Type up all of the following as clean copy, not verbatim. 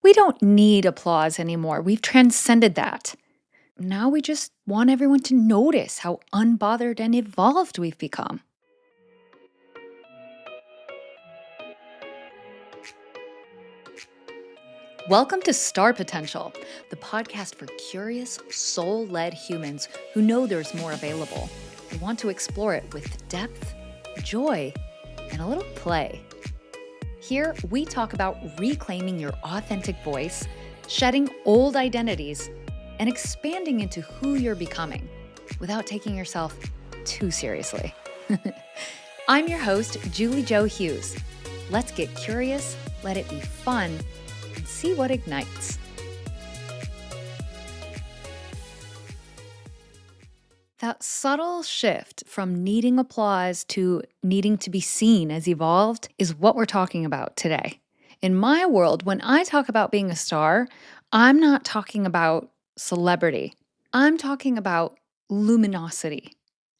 We don't need applause anymore. We've transcended that. Now we just want everyone to notice how unbothered and evolved we've become. Welcome to Star Potential, the podcast for curious, soul-led humans who know there's more available. We want to explore it with depth, joy, and a little play. Here, we talk about reclaiming your authentic voice, shedding old identities, and expanding into who you're becoming without taking yourself too seriously. I'm your host, Julie Jo Hughes. Let's get curious, let it be fun, and see what ignites. That subtle shift from needing applause to needing to be seen as evolved is what we're talking about today. In my world, when I talk about being a star, I'm not talking about celebrity. I'm talking about luminosity.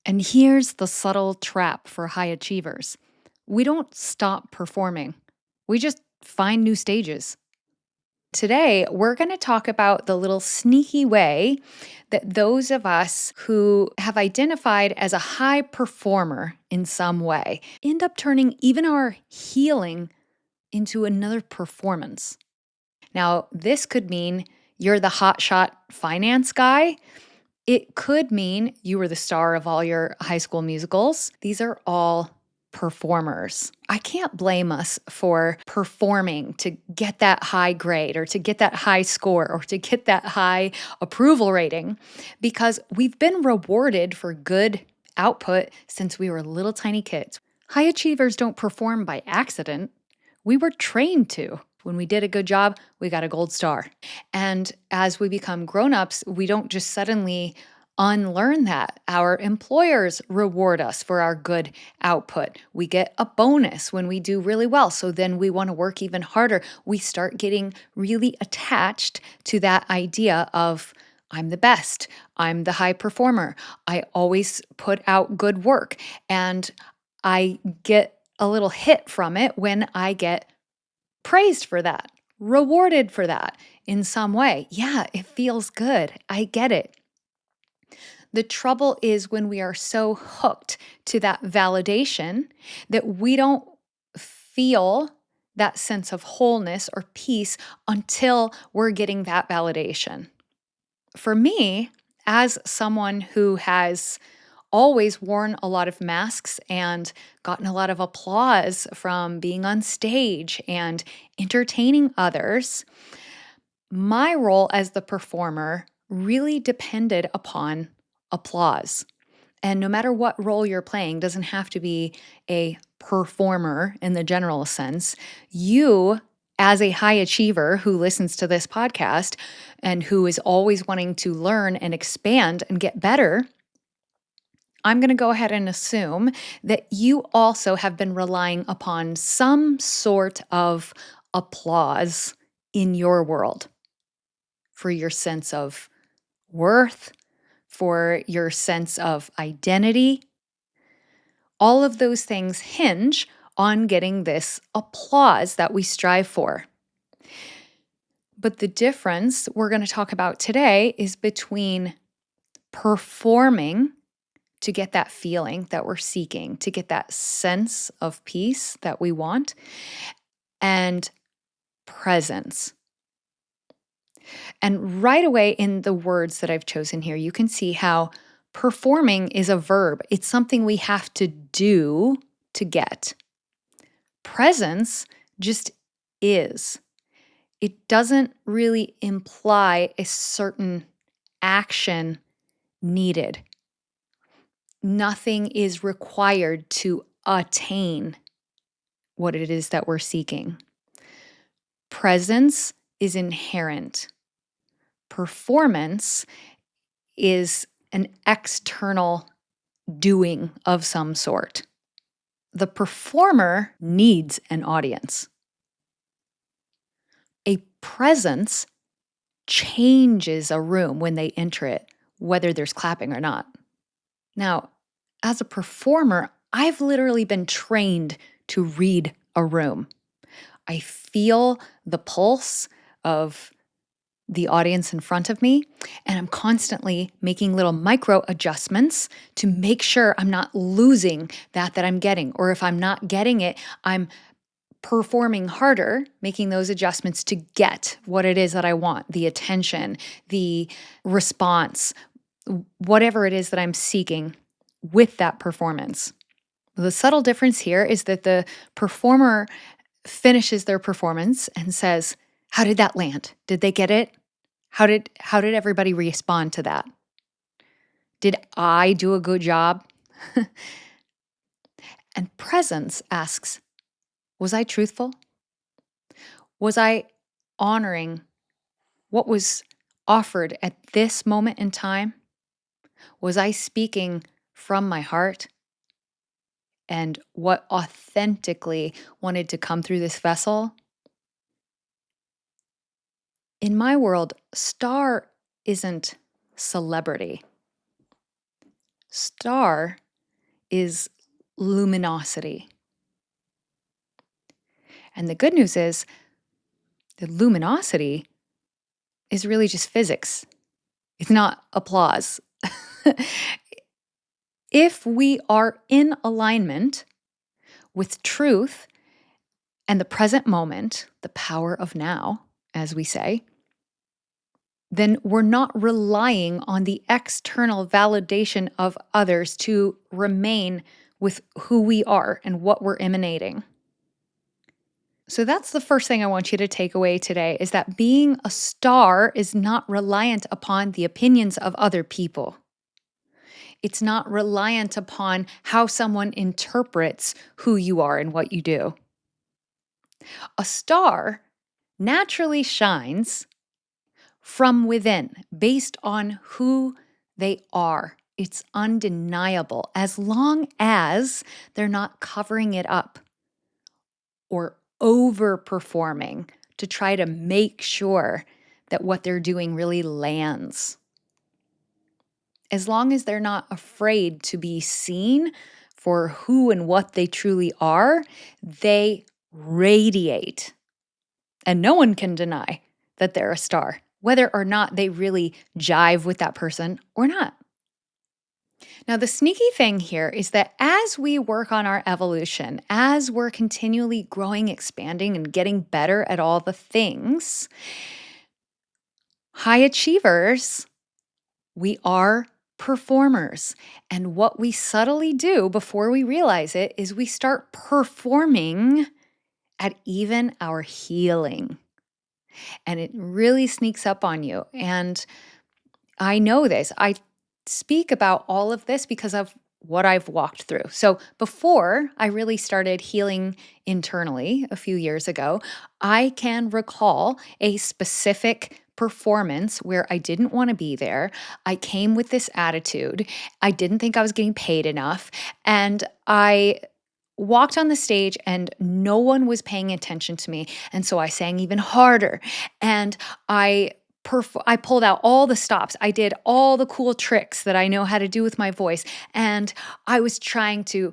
And here's the subtle trap for high achievers. We don't stop performing. We just find new stages. Today, we're going to talk about the little sneaky way that those of us who have identified as a high performer in some way end up turning even our healing into another performance. Now, this could mean you're the hotshot finance guy. It could mean you were the star of all your high school musicals. These are all performers. I can't blame us for performing to get that high grade or to get that high score or to get that high approval rating because we've been rewarded for good output since we were little tiny kids. High achievers don't perform by accident. We were trained to. When we did a good job, we got a gold star. And as we become grown-ups, we don't just suddenly unlearn that. Our employers reward us for our good output. We get a bonus when we do really well. So then we want to work even harder. We start getting really attached to that idea of I'm the best. I'm the high performer. I always put out good work. And I get a little hit from it when I get praised for that, rewarded for that in some way. Yeah, it feels good. I get it. The trouble is when we are so hooked to that validation that we don't feel that sense of wholeness or peace until we're getting that validation. For me, as someone who has always worn a lot of masks and gotten a lot of applause from being on stage and entertaining others, my role as the performer really depended upon applause. And no matter what role you're playing, doesn't have to be a performer in the general sense. You, as a high achiever who listens to this podcast and who is always wanting to learn and expand and get better, I'm going to go ahead and assume that you also have been relying upon some sort of applause in your world for your sense of worth, for your sense of identity. All of those things hinge on getting this applause that we strive for. But the difference we're going to talk about today is between performing to get that feeling that we're seeking, to get that sense of peace that we want, and presence. And right away in the words that I've chosen here, you can see how performing is a verb. It's something we have to do to get. Presence just is. It doesn't really imply a certain action needed. Nothing is required to attain what it is that we're seeking. Presence is inherent. Performance is an external doing of some sort. The performer needs an audience. A presence changes a room when they enter it, whether there's clapping or not. Now, as a performer, I've literally been trained to read a room. I feel the pulse of the audience in front of me, and I'm constantly making little micro adjustments to make sure I'm not losing that I'm getting. Or if I'm not getting it, I'm performing harder, making those adjustments to get what it is that I want, the attention, the response, whatever it is that I'm seeking with that performance. The subtle difference here is that the performer finishes their performance and says, "How did that land? Did they get it? How did everybody respond to that? Did I do a good job?" And presence asks, "Was I truthful? Was I honoring what was offered at this moment in time? Was I speaking from my heart and what authentically wanted to come through this vessel?" In my world, star isn't celebrity. Star is luminosity. And the good news is the luminosity is really just physics. It's not applause. If we are in alignment with truth and the present moment, the power of now, as we say, then we're not relying on the external validation of others to remain with who we are and what we're emanating. So that's the first thing I want you to take away today is that being a star is not reliant upon the opinions of other people. It's not reliant upon how someone interprets who you are and what you do. A star naturally shines from within based on who they are. It's undeniable as long as they're not covering it up or overperforming to try to make sure that what they're doing really lands. As long as they're not afraid to be seen for who and what they truly are, they radiate. And no one can deny that they're a star, whether or not they really jive with that person or not. Now, the sneaky thing here is that as we work on our evolution, as we're continually growing, expanding, and getting better at all the things, high achievers, we are performers. And what we subtly do before we realize it is we start performing at even our healing. And it really sneaks up on you. And I know this. I speak about all of this because of what I've walked through. So before I really started healing internally a few years ago, I can recall a specific performance where I didn't want to be there. I came with this attitude. I didn't think I was getting paid enough. And I walked on the stage and no one was paying attention to me. And so I sang even harder. And I pulled out all the stops. I did all the cool tricks that I know how to do with my voice. And I was trying to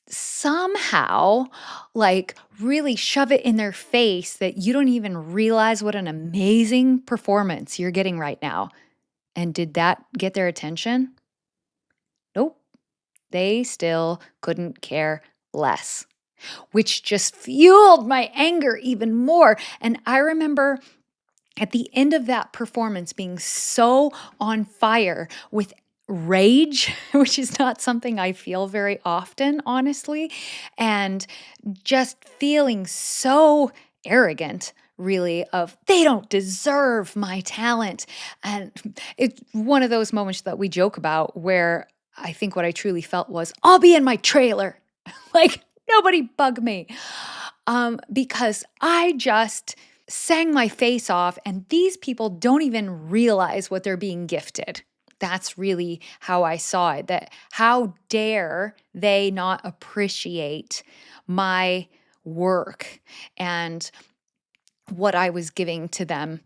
somehow like really shove it in their face that you don't even realize what an amazing performance you're getting right now. And did that get their attention? Nope. They still couldn't care less, which just fueled my anger even more. And I remember at the end of that performance being so on fire with rage, which is not something I feel very often, honestly, and just feeling so arrogant, really, of they don't deserve my talent. And it's one of those moments that we joke about where I think what I truly felt was, I'll be in my trailer. Like, nobody bug me. Because I just sang my face off, and these people don't even realize what they're being gifted. That's really how I saw it. That how dare they not appreciate my work and what I was giving to them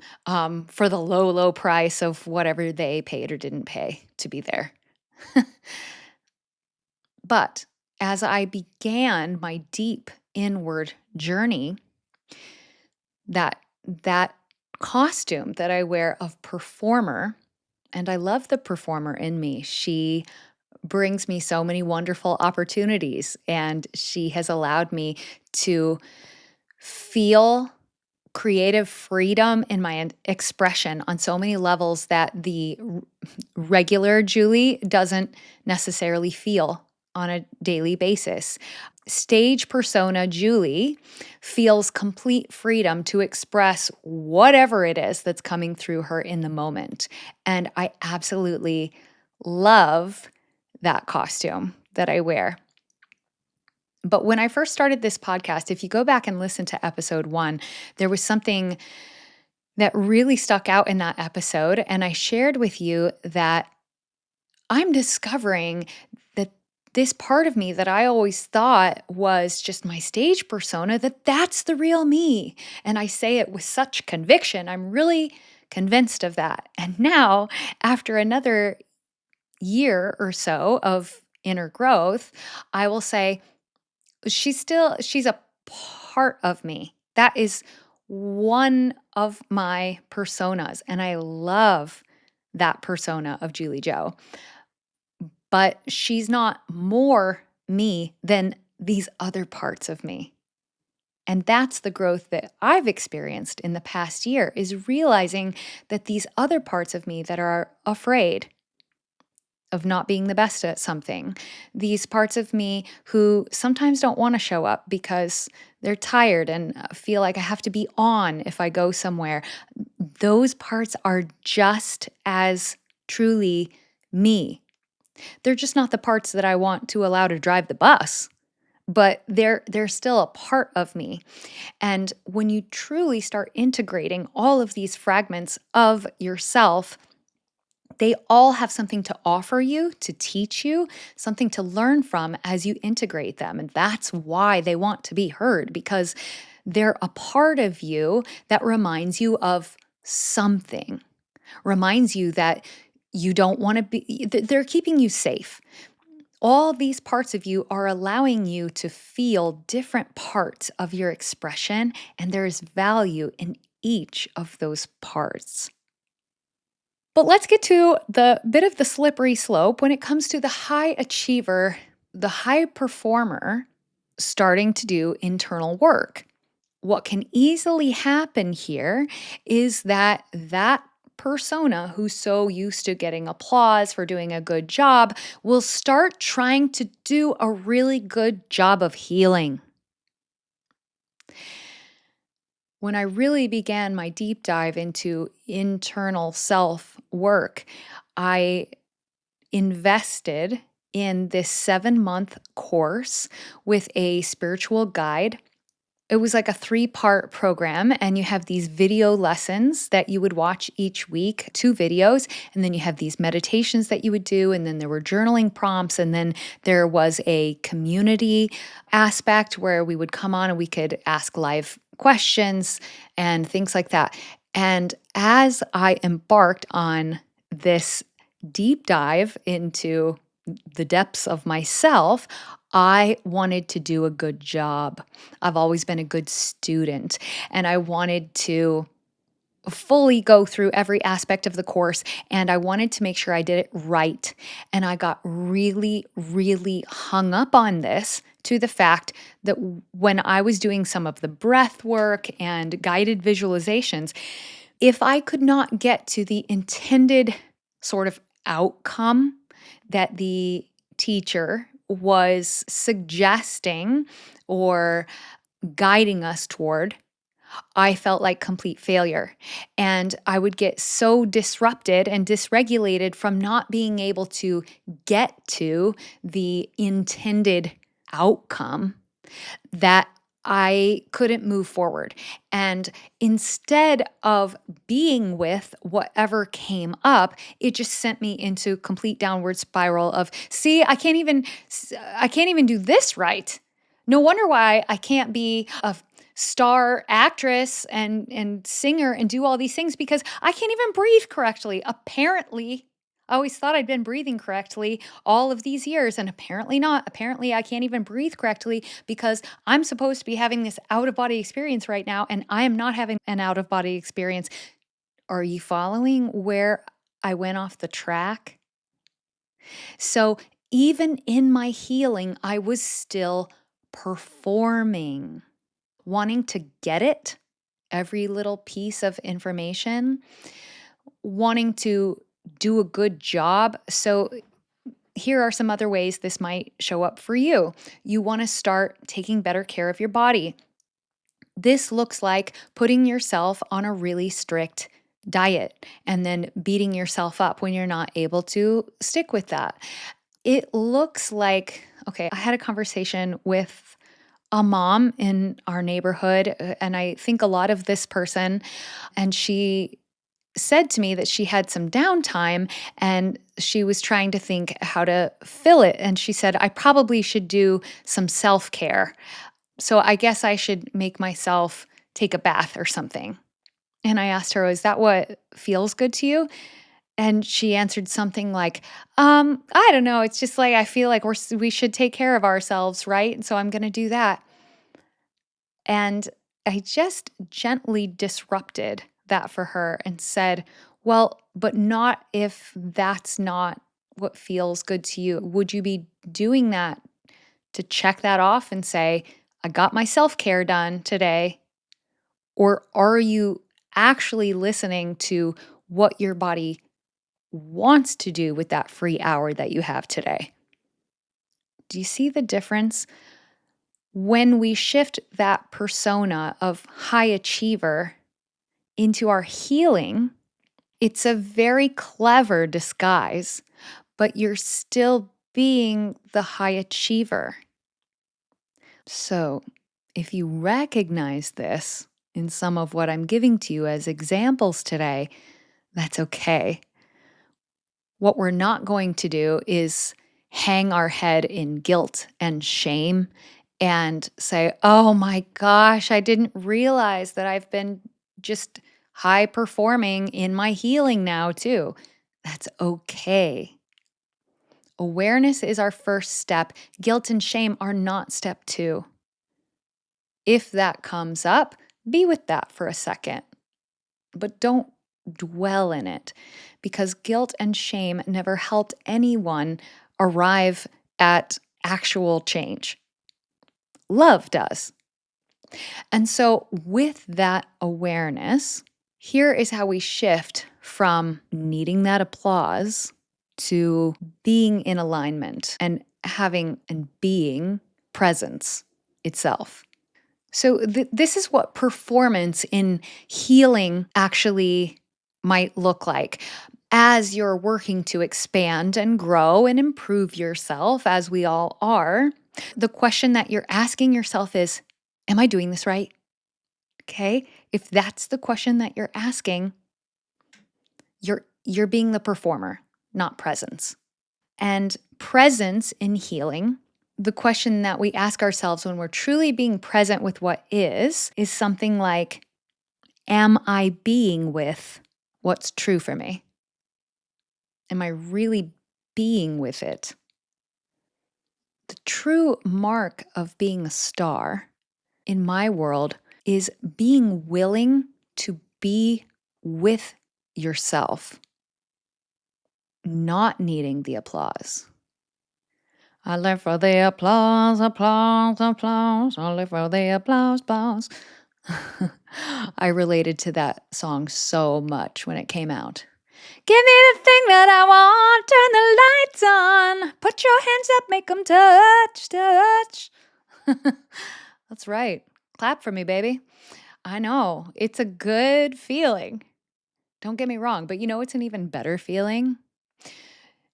for the low, low price of whatever they paid or didn't pay to be there. But as I began my deep inward journey, that costume that I wear of performer, and I love the performer in me. She brings me so many wonderful opportunities, and she has allowed me to feel creative freedom in my expression on so many levels that the regular Julie doesn't necessarily feel on a daily basis. Stage persona Julie feels complete freedom to express whatever it is that's coming through her in the moment. And I absolutely love that costume that I wear. But when I first started this podcast, if you go back and listen to episode 1, there was something that really stuck out in that episode. And I shared with you that I'm discovering that this part of me that I always thought was just my stage persona, that's the real me. And I say it with such conviction. I'm really convinced of that. And now, after another year or so of inner growth, I will say, she's a part of me. That is one of my personas, and I love that persona of Julie Joe. But she's not more me than these other parts of me. And that's the growth that I've experienced in the past year, is realizing that these other parts of me that are afraid of not being the best at something, these parts of me who sometimes don't want to show up because they're tired and feel like I have to be on if I go somewhere, those parts are just as truly me. They're just not the parts that I want to allow to drive the bus, but they're still a part of me. And when you truly start integrating all of these fragments of yourself, they all have something to offer you, to teach you, something to learn from as you integrate them. And that's why they want to be heard, because they're a part of you that reminds you of something, reminds you that you don't want to be, they're keeping you safe. All these parts of you are allowing you to feel different parts of your expression, and there is value in each of those parts. But let's get to the bit of the slippery slope when it comes to the high achiever, the high performer starting to do internal work. What can easily happen here is that persona who's so used to getting applause for doing a good job will start trying to do a really good job of healing. When I really began my deep dive into internal self work, I invested in this 7-month course with a spiritual guide. It was like a 3-part program, and you have these video lessons that you would watch each week, 2 videos, and then you have these meditations that you would do, and then there were journaling prompts, and then there was a community aspect where we would come on and we could ask live questions and things like that. And as I embarked on this deep dive into the depths of myself, I wanted to do a good job. I've always been a good student, and I wanted to fully go through every aspect of the course, and I wanted to make sure I did it right. And I got really, really hung up on this, to the fact that when I was doing some of the breath work and guided visualizations, if I could not get to the intended sort of outcome that the teacher was suggesting or guiding us toward, I felt like complete failure. And I would get so disrupted and dysregulated from not being able to get to the intended outcome that I couldn't move forward. And instead of being with whatever came up, it just sent me into complete downward spiral of, see, I can't even do this right. No wonder why I can't be a star actress and singer and do all these things, because I can't even breathe correctly. I always thought I'd been breathing correctly all of these years, and apparently not. Apparently, I can't even breathe correctly because I'm supposed to be having this out of body experience right now, and I am not having an out of body experience. Are you following where I went off the track? So, even in my healing, I was still performing, wanting to get it, every little piece of information, wanting to do a good job. So, here are some other ways this might show up for you. You want to start taking better care of your body. This looks like putting yourself on a really strict diet and then beating yourself up when you're not able to stick with that. It looks like, okay, I had a conversation with a mom in our neighborhood, and I think a lot of this person, and she said to me that she had some downtime and she was trying to think how to fill it. And she said, I probably should do some self care. So I guess I should make myself take a bath or something. And I asked her, is that what feels good to you? And she answered something like, I don't know. It's just like I feel like we should take care of ourselves, right? And so I'm going to do that. And I just gently disrupted that for her and said, well, but not if that's not what feels good to you. Would you be doing that to check that off and say, I got my self care done today? Or are you actually listening to what your body wants to do with that free hour that you have today? Do you see the difference? When we shift that persona of high achiever into our healing, it's a very clever disguise, but you're still being the high achiever. So, if you recognize this in some of what I'm giving to you as examples today, that's okay. What we're not going to do is hang our head in guilt and shame and say, oh my gosh, I didn't realize that I've been just high performing in my healing now, too. That's okay. Awareness is our first step. Guilt and shame are not step two. If that comes up, be with that for a second, but don't dwell in it because guilt and shame never helped anyone arrive at actual change. Love does. And so, with that awareness, here is how we shift from needing that applause to being in alignment and having and being presence itself. So, this is what performance in healing actually might look like as you're working to expand and grow and improve yourself, as we all are. The question that you're asking yourself is, am I doing this right? Okay. If that's the question that you're asking, you're being the performer, not presence. And presence in healing, the question that we ask ourselves when we're truly being present with what is something like, am I being with what's true for me? Am I really being with it? The true mark of being a star in my world is being willing to be with yourself, not needing the applause. I live for the applause, applause, applause. I live for the applause, applause. I related to that song so much when it came out. Give me the thing that I want, turn the lights on, put your hands up, make them touch, touch. That's right. Clap for me, baby. I know, it's a good feeling. Don't get me wrong, but you know it's an even better feeling?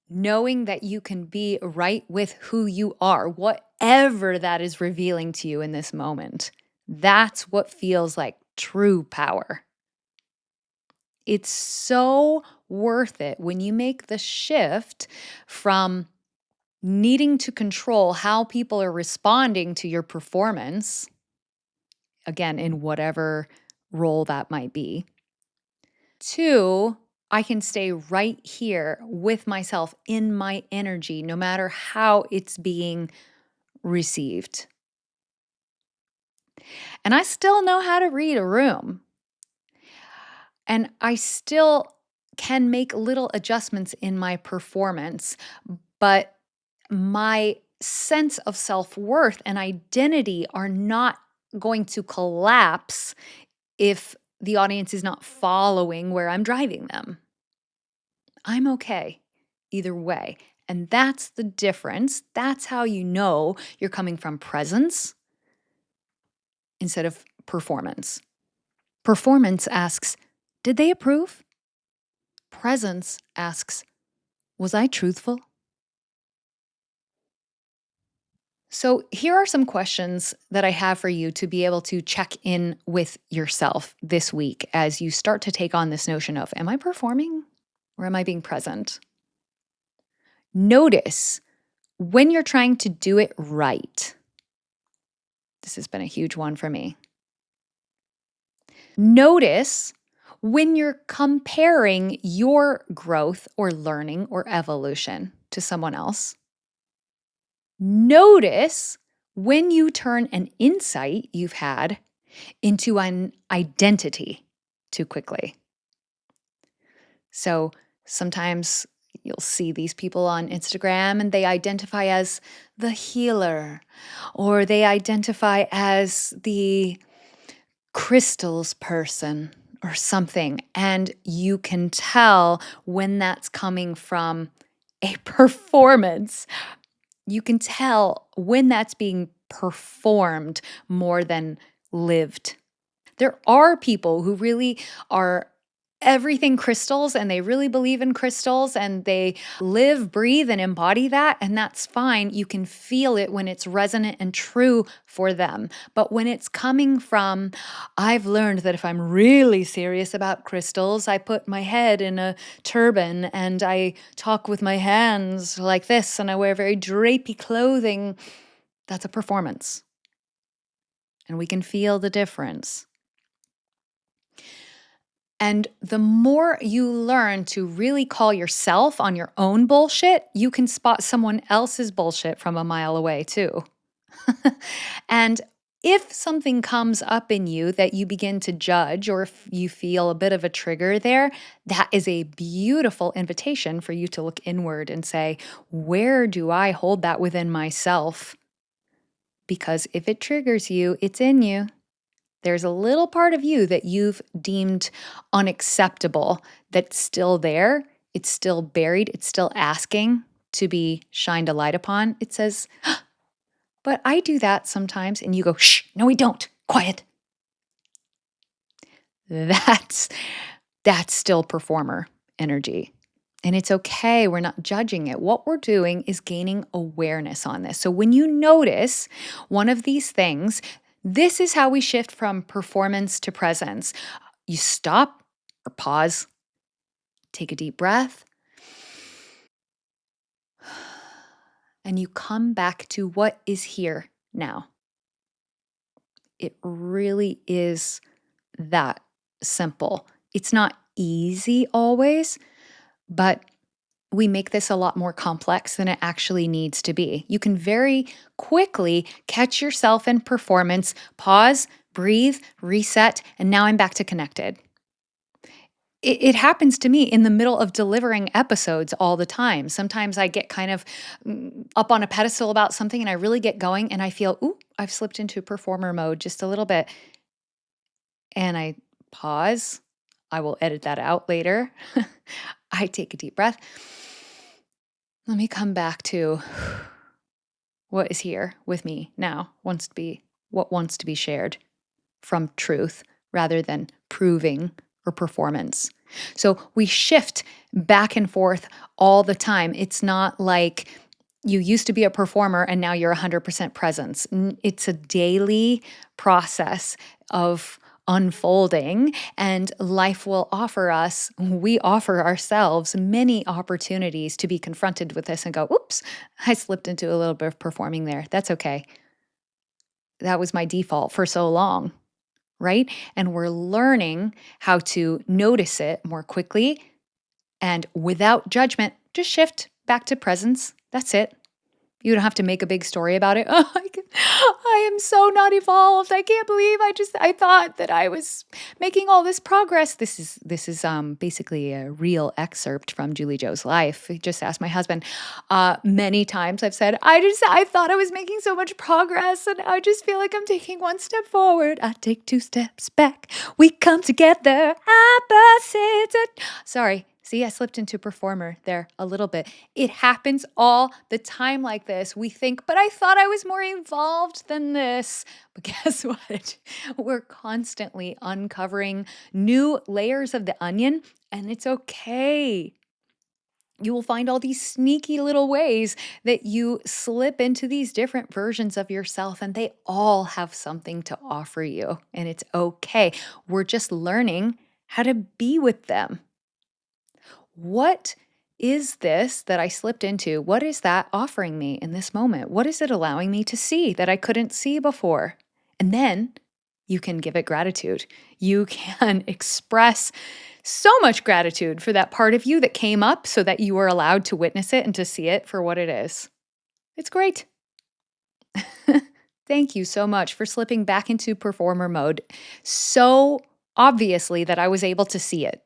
Knowing that you can be right with who you are, whatever that is revealing to you in this moment. That's what feels like true power. It's so worth it when you make the shift from needing to control how people are responding to your performance, again, in whatever role that might be, to I can stay right here with myself in my energy, no matter how it's being received. And I still know how to read a room. And I still can make little adjustments in my performance, but my sense of self worth and identity are not going to collapse if the audience is not following where I'm driving them. I'm okay either way. And that's the difference. That's how you know you're coming from presence instead of performance. Performance asks, did they approve? Presence asks, was I truthful? So, here are some questions that I have for you to be able to check in with yourself this week as you start to take on this notion of, am I performing or am I being present? Notice when you're trying to do it right. This has been a huge one for me. Notice when you're comparing your growth or learning or evolution to someone else. Notice when you turn an insight you've had into an identity too quickly. So sometimes you'll see these people on Instagram and they identify as the healer, or they identify as the crystals person or something. And you can tell when that's coming from a performance. You can tell when that's being performed more than lived. There are people who really are everything crystals and they really believe in crystals and they live, breathe, and embody that. And that's fine. You can feel it when it's resonant and true for them. But when it's coming from, I've learned that if I'm really serious about crystals, I put my head in a turban and I talk with my hands like this and I wear very drapey clothing. That's a performance. And we can feel the difference. And the more you learn to really call yourself on your own bullshit, you can spot someone else's bullshit from a mile away, too. And if something comes up in you that you begin to judge, or if you feel a bit of a trigger there, that is a beautiful invitation for you to look inward and say, where do I hold that within myself? Because if it triggers you, it's in you. There's a little part of you that you've deemed unacceptable that's still there. It's still buried. It's still asking to be shined a light upon. It says, but I do that sometimes. And you go, shh, no, we don't. Quiet. That's still performer energy. And it's okay. We're not judging it. What we're doing is gaining awareness on this. So when you notice one of these things, this is how we shift from performance to presence. You stop or pause, take a deep breath, and you come back to what is here now. It really is that simple. It's not easy always, but we make this a lot more complex than it actually needs to be. You can very quickly catch yourself in performance, pause, breathe, reset, and now I'm back to connected. It happens to me in the middle of delivering episodes all the time. Sometimes I get kind of up on a pedestal about something and I really get going and I feel, ooh, I've slipped into performer mode just a little bit. And I pause. I will edit that out later. I take a deep breath. Let me come back to what is here with me now, what wants to be shared from truth rather than proving or performance. So we shift back and forth all the time. It's not like you used to be a performer and now you're 100% presence. It's a daily process of unfolding, and life will we offer ourselves many opportunities to be confronted with this and go, oops, I slipped into a little bit of performing there. That's okay. That was my default for so long, right? And we're learning how to notice it more quickly And without judgment, just shift back to presence. That's it. You don't have to make a big story about it. Oh, I am so not evolved. I can't believe I thought that I was making all this progress. This is basically a real excerpt from Julie Joe's life. Just ask my husband. Many times I've said, I thought I was making so much progress, and I just feel like I'm taking one step forward. I take two steps back. We come together. Opposites. Sorry. See, I slipped into performer there a little bit. It happens all the time like this. We think, but I thought I was more evolved than this. But guess what? We're constantly uncovering new layers of the onion, and it's okay. You will find all these sneaky little ways that you slip into these different versions of yourself, and they all have something to offer you, and it's okay. We're just learning how to be with them. What is this that I slipped into? What is that offering me in this moment? What is it allowing me to see that I couldn't see before? And then you can give it gratitude. You can express so much gratitude for that part of you that came up so that you were allowed to witness it and to see it for what it is. It's great. Thank you so much for slipping back into performer mode so obviously that I was able to see it.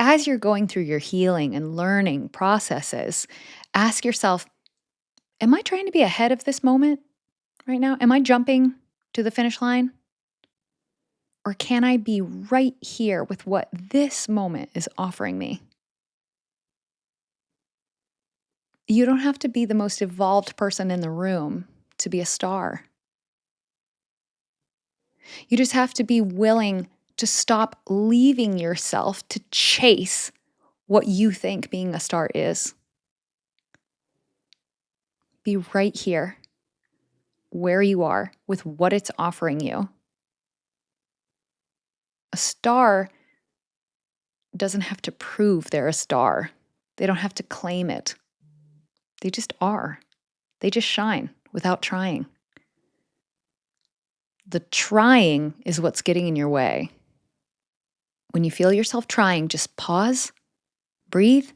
As you're going through your healing and learning processes, ask yourself, am I trying to be ahead of this moment right now? Am I jumping to the finish line? Or can I be right here with what this moment is offering me? You don't have to be the most evolved person in the room to be a star. You just have to be willing to stop leaving yourself to chase what you think being a star is. Be right here, where you are, with what it's offering you. A star doesn't have to prove they're a star. They don't have to claim it. They just are. They just shine without trying. The trying is what's getting in your way. When you feel yourself trying, just pause, breathe,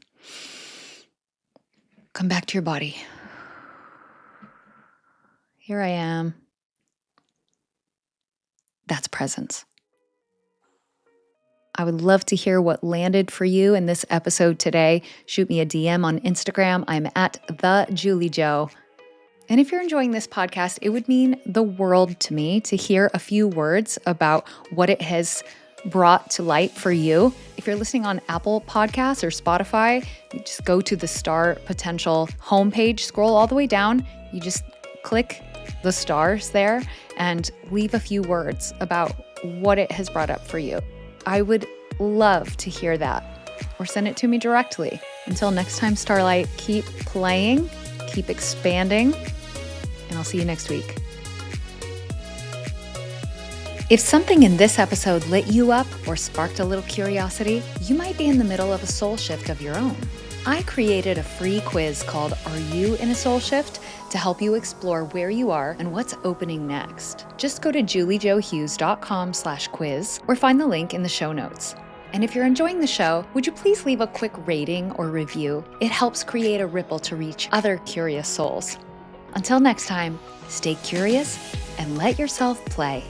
come back to your body. Here I am. That's presence. I would love to hear what landed for you in this episode today. Shoot me a DM on Instagram. I'm at @TheJulieJoe. And if you're enjoying this podcast, it would mean the world to me to hear a few words about what it has brought to light for you. If you're listening on Apple Podcasts or Spotify, you just go to the Star Potential homepage, scroll all the way down. You just click the stars there and leave a few words about what it has brought up for you. I would love to hear that, or send it to me directly. Until next time, Starlight, keep playing, keep expanding, and I'll see you next week. If something in this episode lit you up or sparked a little curiosity, you might be in the middle of a soul shift of your own. I created a free quiz called Are You in a Soul Shift? To help you explore where you are and what's opening next. Just go to juliejohughes.com/quiz or find the link in the show notes. And if you're enjoying the show, would you please leave a quick rating or review? It helps create a ripple to reach other curious souls. Until next time, stay curious and let yourself play.